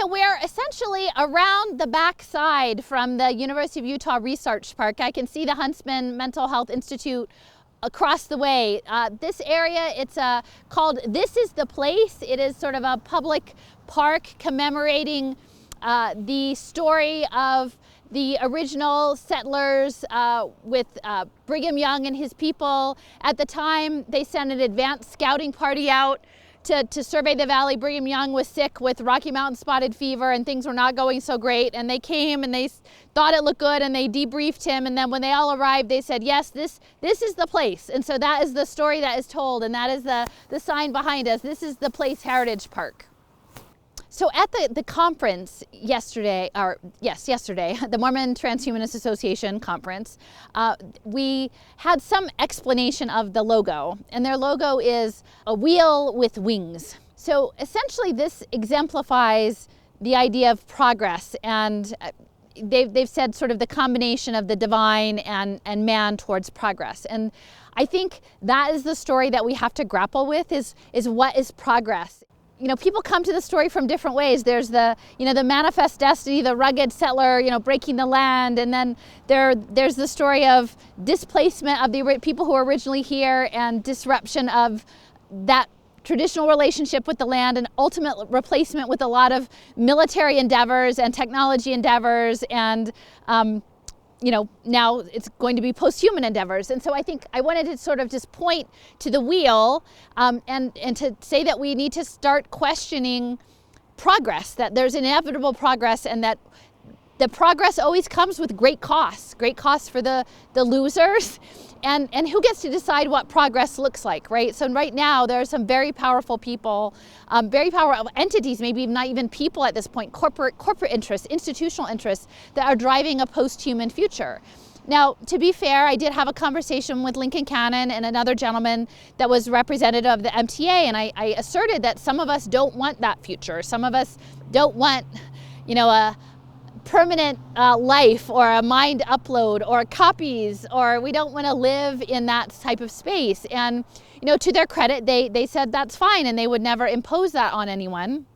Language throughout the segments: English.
So we're essentially around the back side from the University of Utah Research Park. I can see the Huntsman Mental Health Institute across the way. This area, it's called This Is the Place. It is sort of a public park commemorating the story of the original settlers with Brigham Young and his people. At the time, they sent an advanced scouting party out to survey the valley. Brigham Young was sick with Rocky Mountain spotted fever and things were not going so great. And they came and they thought it looked good and they debriefed him. And then when they all arrived, they said, yes, this is the place. And so that is the story that is told. And that is the sign behind us. This is the Place Heritage Park. So at the conference yesterday, the Mormon Transhumanist Association conference, we had some explanation of the logo, and their logo is a wheel with wings. So essentially this exemplifies the idea of progress, and they've said sort of the combination of the divine and man towards progress. And I think that is the story that we have to grapple with, is what is progress? You know, people come to the story from different ways. There's the manifest destiny, the rugged settler, breaking the land. And then there's the story of displacement of the people who were originally here and disruption of that traditional relationship with the land and ultimate replacement with a lot of military endeavors and technology endeavors. And, now it's going to be post-human endeavors. And so I think I wanted to sort of just point to the wheel and to say that we need to start questioning progress, that there's inevitable progress, and that the progress always comes with great costs for the losers. And who gets to decide what progress looks like, right? So right now there are some very powerful people, very powerful entities, maybe not even people at this point, corporate interests, institutional interests that are driving a post-human future. Now, to be fair, I did have a conversation with Lincoln Cannon and another gentleman that was representative of the MTA, and I asserted that some of us don't want that future. Some of us don't want, a permanent life or a mind upload or copies, or we don't want to live in that type of space. And to their credit, they said that's fine and they would never impose that on anyone.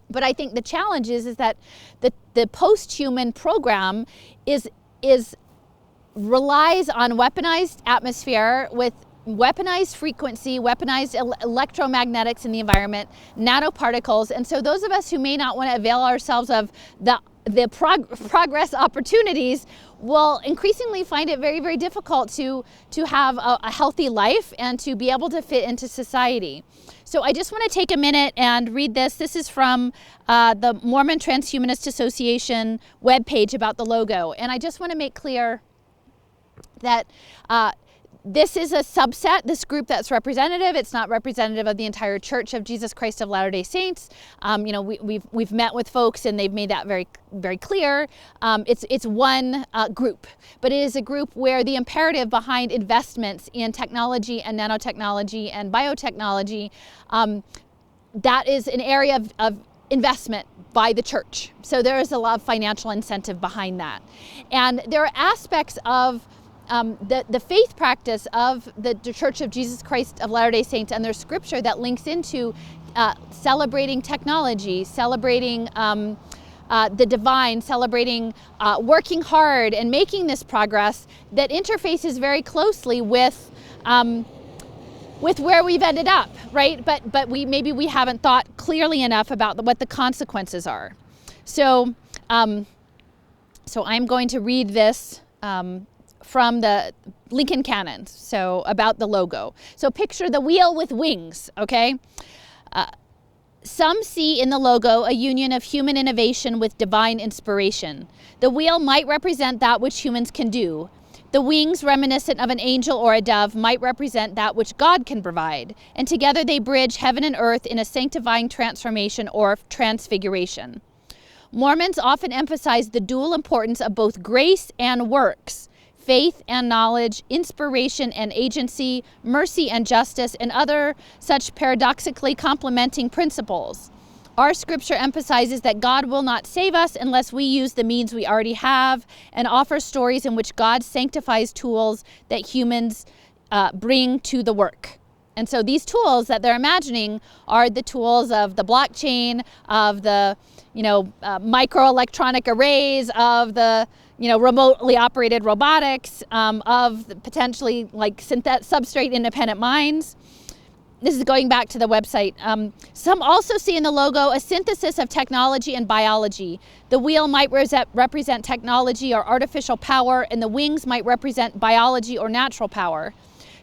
But I think the challenge is that the post-human program relies on weaponized atmosphere with weaponized frequency, weaponized electromagnetics in the environment, nanoparticles. And so those of us who may not want to avail ourselves of the progress opportunities will increasingly find it very, very difficult to have a healthy life and to be able to fit into society. So I just want to take a minute and read this. This is from the Mormon Transhumanist Association webpage about the logo. And I just want to make clear that this is a subset, this group that's representative. It's not representative of the entire Church of Jesus Christ of Latter-day Saints. We've met with folks and they've made that very, very clear. It's one group, but it is a group where the imperative behind investments in technology and nanotechnology and biotechnology, that is an area of investment by the church. So there is a lot of financial incentive behind that. And there are aspects of the faith practice of the Church of Jesus Christ of Latter-day Saints and their scripture that links into celebrating technology, celebrating the divine, celebrating working hard and making this progress that interfaces very closely with where we've ended up, right? But we haven't thought clearly enough about what the consequences are. So I'm going to read this from the Lincoln Cannon, so about the logo. So picture the wheel with wings, okay? Some see in the logo a union of human innovation with divine inspiration. The wheel might represent that which humans can do. The wings, reminiscent of an angel or a dove, might represent that which God can provide. And together they bridge heaven and earth in a sanctifying transformation or transfiguration. Mormons often emphasize the dual importance of both grace and works, faith and knowledge, inspiration and agency, mercy and justice, and other such paradoxically complementing principles. Our scripture emphasizes that God will not save us unless we use the means we already have, and offers stories in which God sanctifies tools that humans bring to the work. And so these tools that they're imagining are the tools of the blockchain, of the microelectronic arrays, of the remotely operated robotics, of the potentially like substrate independent mines. This is going back to the website. Some also see in the logo a synthesis of technology and biology. The wheel might represent technology or artificial power, and the wings might represent biology or natural power.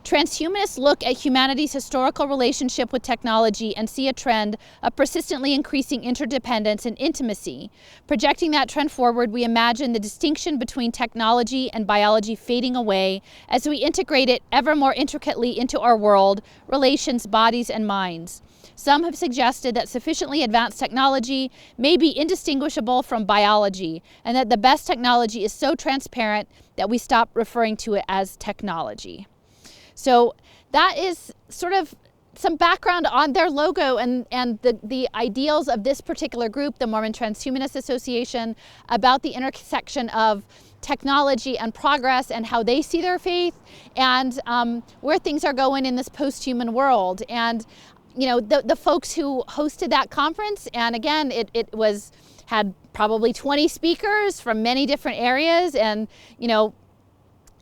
Transhumanists look at humanity's historical relationship with technology and see a trend of persistently increasing interdependence and intimacy. Projecting that trend forward, we imagine the distinction between technology and biology fading away as we integrate it ever more intricately into our world, relations, bodies, and minds. Some have suggested that sufficiently advanced technology may be indistinguishable from biology, and that the best technology is so transparent that we stop referring to it as technology. So that is sort of some background on their logo and the ideals of this particular group, the Mormon Transhumanist Association, about the intersection of technology and progress and how they see their faith, and where things are going in this post-human world. And the folks who hosted that conference, and again, it had probably 20 speakers from many different areas, and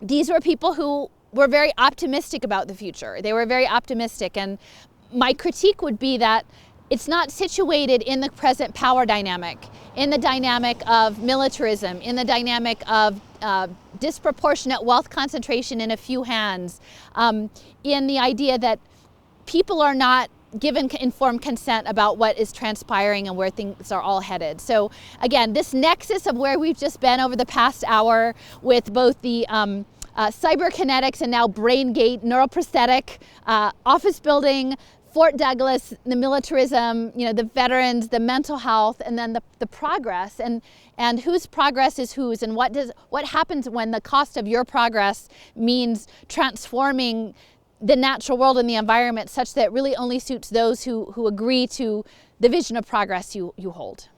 these were people who were very optimistic about the future. They were very optimistic, and my critique would be that it's not situated in the present power dynamic, in the dynamic of militarism, in the dynamic of disproportionate wealth concentration in a few hands, in the idea that people are not given informed consent about what is transpiring and where things are all headed. So again, this nexus of where we've just been over the past hour with both the cyberkinetics and now BrainGate, neuroprosthetic, office building, Fort Douglas, the militarism, the veterans, the mental health, and then the progress, and whose progress is whose, and what happens when the cost of your progress means transforming the natural world and the environment such that it really only suits those who agree to the vision of progress you hold.